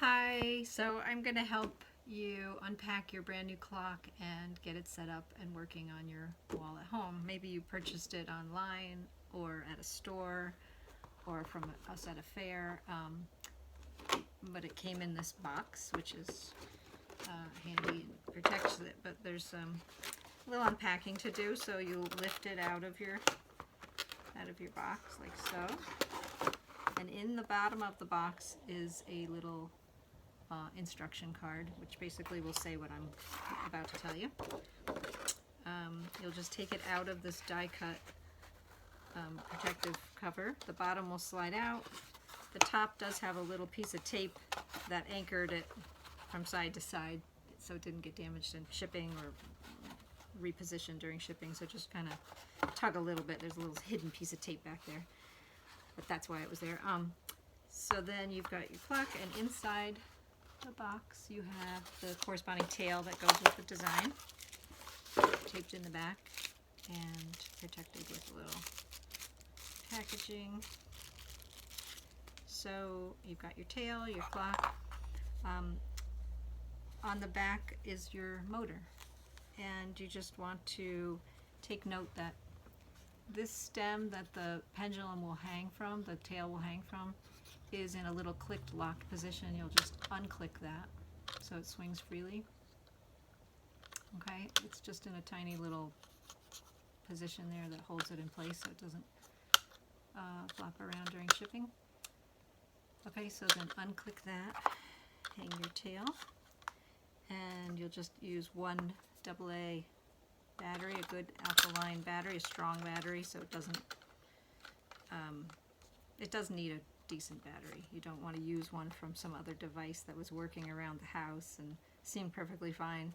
Hi, so I'm going to help you unpack your brand new clock and get it set up and working on your wall at home. Maybe you purchased it online or at a store or from us at a fair, but it came in this box, which is handy and protects it, but there's a little unpacking to do, so you lift it out of your box like so. And in the bottom of the box is a little instruction card, which basically will say what I'm about to tell you. You'll just take it out of this die cut protective cover. The bottom will slide out. The top does have a little piece of tape that anchored it from side to side so it didn't get damaged in shipping or repositioned during shipping, so just kind of tug a little bit. There's a little hidden piece of tape back there, but that's why it was there. So then you've got your clock, and inside the box you have the corresponding tail that goes with the design, taped in the back and protected with a little packaging. So you've got your tail, your clock. On the back is your motor, and you just want to take note that this stem that the pendulum will hang from, the tail will hang from, is in a little clicked locked position. You'll just unclick that so it swings freely. Okay, it's just in a tiny little position there that holds it in place so it doesn't flop around during shipping. Okay, so then unclick that, hang your tail, and you'll just use one AA battery, a good alkaline battery, a strong battery, so it does need a decent battery. You don't want to use one from some other device that was working around the house and seemed perfectly fine.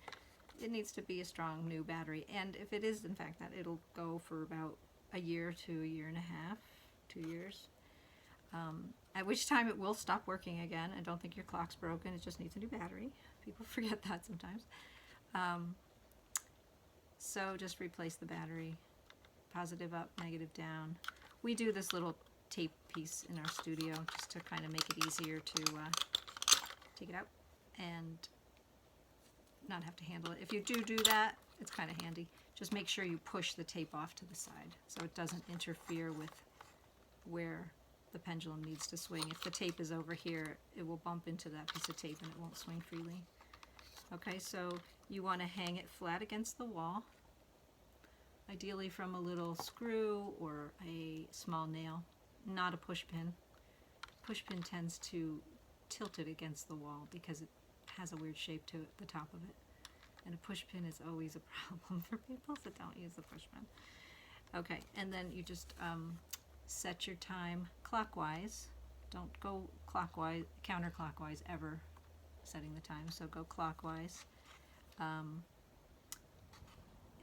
It needs to be a strong new battery, and if it is in fact that, it'll go for about a year to a year and a half, 2 years. At which time it will stop working again. I don't think your clock's broken, it just needs a new battery. People forget that sometimes. So just replace the battery, positive up, negative down. We do this little tape piece in our studio just to kind of make it easier to take it out and not have to handle it. If you do that, it's kind of handy. Just make sure you push the tape off to the side so it doesn't interfere with where the pendulum needs to swing. If the tape is over here, it will bump into that piece of tape and it won't swing freely. Okay, so you want to hang it flat against the wall, ideally from a little screw or a small nail, not a push pin. Push pin tends to tilt it against the wall because it has a weird shape to it, the top of it. And a push pin is always a problem for people, so don't use the push pin. Okay, and then you just set your time clockwise. Don't go clockwise, counterclockwise ever setting the time, so go clockwise.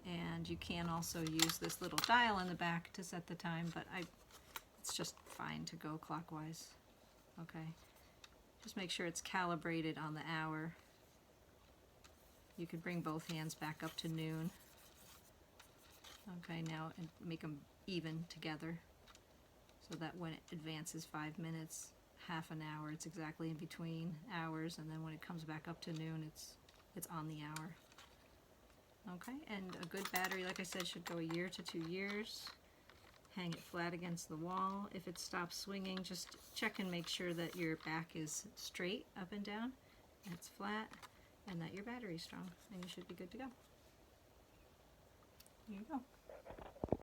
And you can also use this little dial in the back to set the time, but it's just fine to go clockwise. Okay, just make sure it's calibrated on the hour. You could bring both hands back up to noon. Okay, now and make them even together so that when it advances 5 minutes, half an hour, it's exactly in between hours, and then when it comes back up to noon, it's on the hour. Okay, and a good battery, like I said, should go a year to 2 years. Hang it flat against the wall. If it stops swinging, just check and make sure that your back is straight up and down, and it's flat, and that your battery's strong, and you should be good to go. There you go.